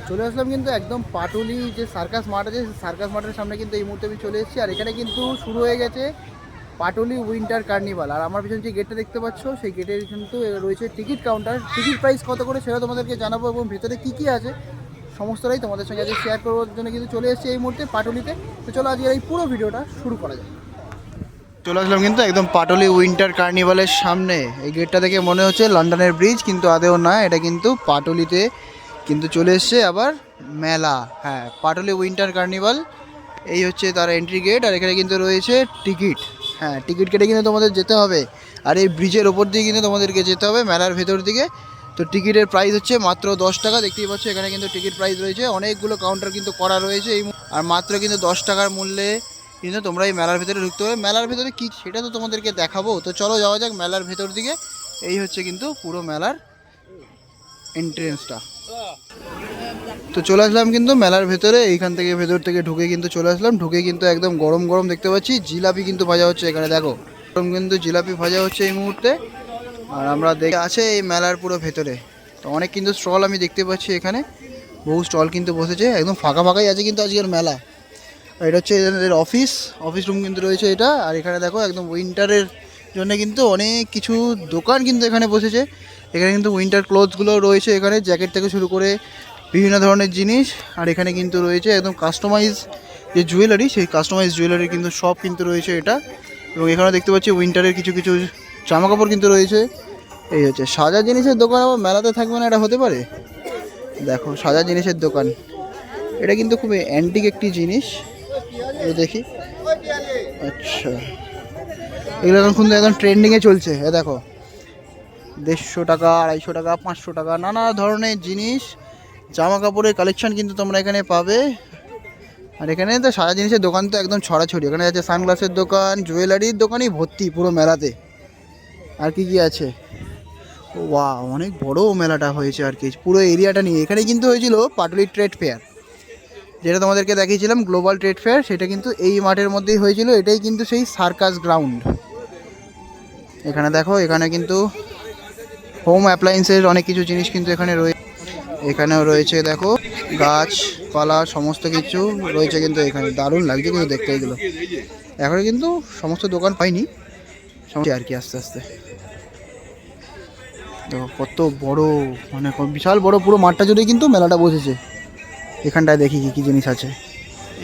চলে আসলাম কিন্তু একদম পাটুলি যে সার্কাস মাঠ আছে, সার্কাস মাঠের সামনে কিন্তু এই মুহূর্তে আমি চলে এসেছি। আর এখানে কিন্তু শুরু হয়ে গেছে পাটুলি উইন্টার কার্নিভাল। আর আমার পিছনে যে গেটটা দেখতে পাচ্ছ, সেই গেটের কিন্তু রয়েছে টিকিট কাউন্টার। টিকিট প্রাইস কত করে সেটা তোমাদেরকে জানাবো, এবং ভেতরে কী কী আছে সমস্তটাই তোমাদের সঙ্গে আজকে শেয়ার করার জন্য কিন্তু চলে এসেছি এই মুহূর্তে পাটুলিতে। তো চলো আজকে এই পুরো ভিডিওটা শুরু করা যায়। চলে আসলাম কিন্তু একদম পাটুলি উইন্টার কার্নিভালের সামনে। এই গেটটা দেখে মনে হচ্ছে লন্ডনের ব্রিজ, কিন্তু আদেও না, এটা কিন্তু পাটুলিতে কিন্তু চলে এসছে আবার মেলা। হ্যাঁ, পাটুলি উইন্টার কার্নিভাল, এই হচ্ছে তার এন্ট্রি গেট। আর এখানে কিন্তু রয়েছে টিকিট। হ্যাঁ, টিকিট কেটে কিন্তু তোমাদের যেতে হবে। আর এই ব্রিজের ওপর দিয়ে কিন্তু তোমাদেরকে যেতে হবে মেলার ভেতর দিকে। তো টিকিটের প্রাইস হচ্ছে মাত্র 10 টাকা। দেখতেই পাচ্ছ এখানে কিন্তু টিকিট প্রাইস রয়েছে, অনেকগুলো কাউন্টার কিন্তু করা রয়েছে আর মাত্র কিন্তু 10 টাকার মূল্যে কিন্তু তোমরা এই মেলার ভেতরে ঢুকতে হবে। মেলার ভেতরে কী সেটা তো তোমাদেরকে দেখাবো। তো চলো যাওয়া যাক মেলার ভেতর দিকে। এই হচ্ছে কিন্তু পুরো মেলার এন্ট্রেন্সটা। তো চলে আসলাম কিন্তু মেলার ভেতরে। এইখান থেকে ভেতর থেকে ঢুকে কিন্তু চলে আসলাম। ঢুকে কিন্তু একদম গরম গরম দেখতে পাচ্ছি জিলাপি কিন্তু ভাজা হচ্ছে এখানে, দেখো গরম কিন্তু জিলাপি ভাজা হচ্ছে এই মুহূর্তে। আর আমরা দেখে আছে এই মেলার পুরো ভেতরে। তো অনেক কিন্তু স্টল আমি দেখতে পাচ্ছি এখানে, বহু স্টল কিন্তু বসেছে, একদম ফাঁকা ফাঁকাই আছে কিন্তু আজকের মেলা। আর এটা হচ্ছে এদের অফিস রুম কিন্তু রয়েছে এটা। আর এখানে দেখো একদম উইন্টারের জন্য কিন্তু অনেক কিছু দোকান কিন্তু এখানে বসেছে। এখানে কিন্তু উইন্টার ক্লোথসগুলো রয়েছে, এখানে জ্যাকেট থেকে শুরু করে বিভিন্ন ধরনের জিনিস। আর এখানে কিন্তু রয়েছে একদম কাস্টমাইজ যে জুয়েলারি, সেই কাস্টমাইজ জুয়েলারি কিন্তু সব কিন্তু রয়েছে এটা। এবং এখানে দেখতে পাচ্ছি উইন্টারের কিছু কিছু জামা কাপড় কিন্তু রয়েছে। এই হচ্ছে সাজা জিনিসের দোকান, আবার মেলাতে থাকবে না এটা হতে পারে? দেখো সাজা জিনিসের দোকান, এটা কিন্তু খুবই অ্যান্টিক একটি জিনিস। দেখি, আচ্ছা এগুলো এখন কিন্তু একদম ট্রেন্ডিংয়ে চলছে। দেখো 150 টাকা, 250 টাকা, 500 টাকা, নানা ধরনের জিনিস, জামা কাপড়ের কালেকশন কিন্তু তোমরা এখানে পাবে। আর এখানে তো সারা জিনিসের দোকান তো একদম ছড়াছড়ি। এখানে আছে সানগ্লাসের দোকান, জুয়েলারির দোকানই ভর্তি পুরো মেলাতে। আর কি কি আছে, ওয়াও অনেক বড় মেলাটা হয়েছে আর কি পুরো এরিয়াটা নিয়ে। এখানে কিন্তু হয়েছিল পাটুলি ট্রেড ফেয়ার, যেটা তোমাদেরকে দেখিয়েছিলাম গ্লোবাল ট্রেড ফেয়ার, সেটা কিন্তু এই মাঠের মধ্যেই হয়েছিল। এটাই কিন্তু সেই সার্কাস গ্রাউন্ড। এখানে দেখো এখানে কিন্তু হোম অ্যাপ্লায়েন্সের অনেক কিছু জিনিস কিন্তু এখানে রয়েছে। এখানেও রয়েছে দেখো গাছপালা সমস্ত কিছু রয়েছে কিন্তু এখানে, দারুণ লাগছে কিন্তু দেখতে এগুলো। এখন কিন্তু সমস্ত দোকান পাইনি আর কি, আস্তে আস্তে দেখো কত বড়, মানে বিশাল বড় পুরো মাঠটা জুড়ে কিন্তু মেলাটা বসেছে। এখানটায় দেখি কী কী জিনিস আছে।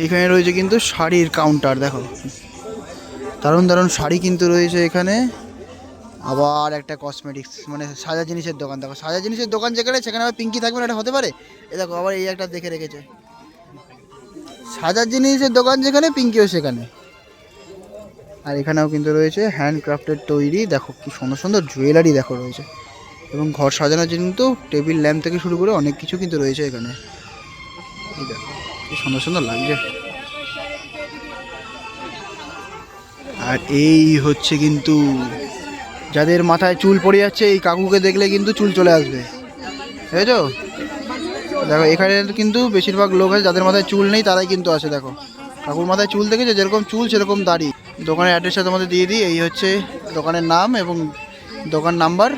এখানে রয়েছে কিন্তু শাড়ির কাউন্টার, দেখো দারুণ দারুণ শাড়ি কিন্তু রয়েছে এখানে। আবার একটা কসমেটিক্স মানে সাজা জিনিসের দোকান, দেখো সাজা জিনিসের দোকান যেখানে, সেখানে আবার পিঙ্কি থাকবে না এটা হতে পারে? এ দেখো আবার এই একটা দেখে রেখেছে, সাজা জিনিসের দোকান যেখানে পিঙ্কিও সেখানে। আর এখানেও কিন্তু রয়েছে হ্যান্ডক্রাফটের তৈরি, দেখো কি সুন্দর সুন্দর জুয়েলারি দেখো রয়েছে। এবং ঘর সাজানোর জন্য কিন্তু টেবিল ল্যাম্প থেকে শুরু করে অনেক কিছু কিন্তু রয়েছে এখানে। এই দেখো কি সুন্দর সুন্দর লাগছে। আর এই হচ্ছে কিন্তু যাদের মাথায় চুল পড়ে যাচ্ছে, এই কাকুকে দেখলে কিন্তু চুল চলে আসবে, বুঝেছো? দেখো এখানে কিন্তু বেশিরভাগ লোক আছে যাদের মাথায় চুল নেই, তারাই কিন্তু আসে। দেখো কাকুর মাথায় চুল দেখেছে, যেরকম চুল সেরকম দাড়ি। দোকানের অ্যাড্রেসটা তোমাদের দিয়ে দিই, এই হচ্ছে দোকানের নাম এবং দোকান নাম্বার।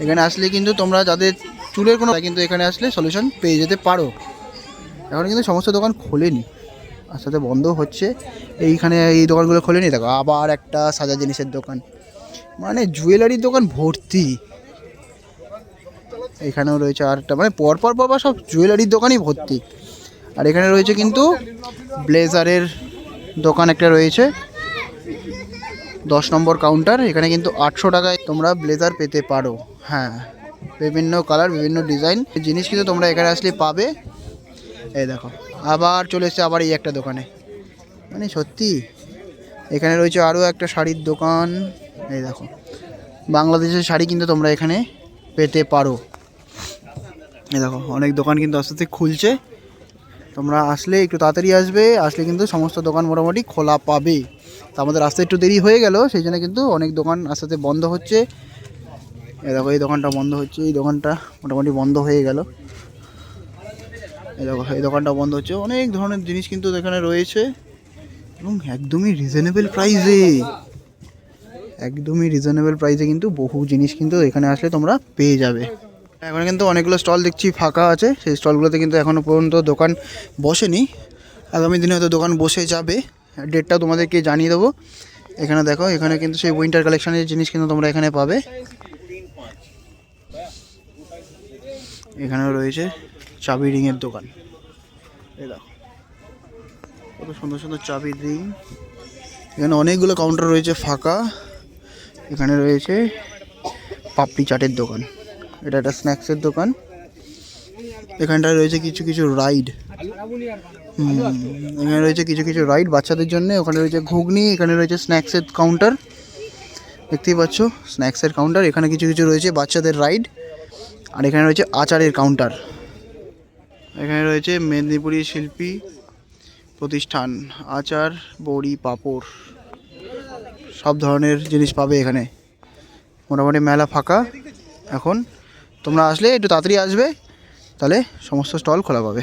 এখানে আসলে কিন্তু তোমরা যাদের চুলের কোনো কিন্তু এখানে আসলে সলিউশন পেয়ে যেতে পারো। এখন কিন্তু সমস্ত দোকান খোলেনি, আর সাথে বন্ধ হচ্ছে। এইখানে এই দোকানগুলো খোলেনি। দেখো আবার একটা সাজা জিনিসের দোকান, মানে জুয়েলারির দোকান ভর্তি। এখানেও রয়েছে আরেকটা, মানে পরপর সব জুয়েলারির দোকানই ভর্তি। আর এখানে রয়েছে কিন্তু ব্লেজারের দোকান একটা রয়েছে, 10 নম্বর কাউন্টার। এখানে কিন্তু 800 টাকায় তোমরা ব্লেজার পেতে পারো। হ্যাঁ, বিভিন্ন কালার বিভিন্ন ডিজাইন জিনিস কিন্তু তোমরা এখানে আসলে পাবে। এই দেখো আবার চলে এসছে আবার এই একটা দোকানে, মানে সত্যি। এখানে রয়েছে আরও একটা শাড়ির দোকান। এই দেখো বাংলাদেশের শাড়ি কিন্তু তোমরা এখানে পেতে পারো। এই দেখো অনেক দোকান কিন্তু আস্তে আস্তে খুলছে, তোমরা আসলে একটু তাড়াতাড়ি আসবে, আসলে কিন্তু সমস্ত দোকান মোটামুটি খোলা পাবে। তা আমাদের আসতে একটু দেরি হয়ে গেল, সেই জন্য কিন্তু অনেক দোকান আস্তে আস্তে বন্ধ হচ্ছে। এই দেখো এই দোকানটা বন্ধ হচ্ছে, এই দোকানটা মোটামুটি বন্ধ হয়ে গেল। এই দেখো এই দোকানটা বন্ধ হচ্ছে। অনেক ধরনের জিনিস কিন্তু এখানে রয়েছে এবং একদমই রিজনেবল প্রাইসে, একদমই রিজনেবল প্রাইসে কিন্তু বহু জিনিস কিন্তু এখানে আসলে তোমরা পেয়ে যাবে। এখন কিন্তু অনেকগুলো স্টল দেখছি ফাঁকা আছে, সেই স্টলগুলোতে কিন্তু এখনও পর্যন্ত দোকান বসেনি। আগামী দিনে হয়তো দোকান বসে যাবে, ডেটটা তোমাদেরকে জানিয়ে দেবো। এখানে দেখো, এখানে কিন্তু সেই উইন্টার কালেকশনের জিনিস কিন্তু তোমরা এখানে পাবে। এখানেও রয়েছে চাবি রিংয়ের দোকান, এই দেখো কত সুন্দর সুন্দর চাবির রিং। এখানে অনেকগুলো কাউন্টার রয়েছে ফাঁকা। এখানে রয়েছে পাপড়ি চাটের দোকান, এটা একটা স্ন্যাক্সের দোকান। এখানটায় রয়েছে কিছু কিছু রাইড, এখানে রয়েছে কিছু কিছু রাইড বাচ্চাদের জন্য। ওখানে রয়েছে ঘুগনি, এখানে রয়েছে স্ন্যাক্সের কাউন্টার, দেখতেই পাচ্ছ স্ন্যাক্সের কাউন্টার। এখানে কিছু কিছু রয়েছে বাচ্চাদের রাইড, আর এখানে রয়েছে আচারের কাউন্টার। এখানে রয়েছে মেদিনীপুরি শিল্পী প্রতিষ্ঠান, আচার, বড়ি, পাঁপড়, সব ধরনের জিনিস পাবে এখানে। মোটামুটি মেলা ফাঁকা এখন, তোমরা আসলে একটু তাড়াতাড়ি আসবে, তাহলে সমস্ত স্টল খোলা পাবে।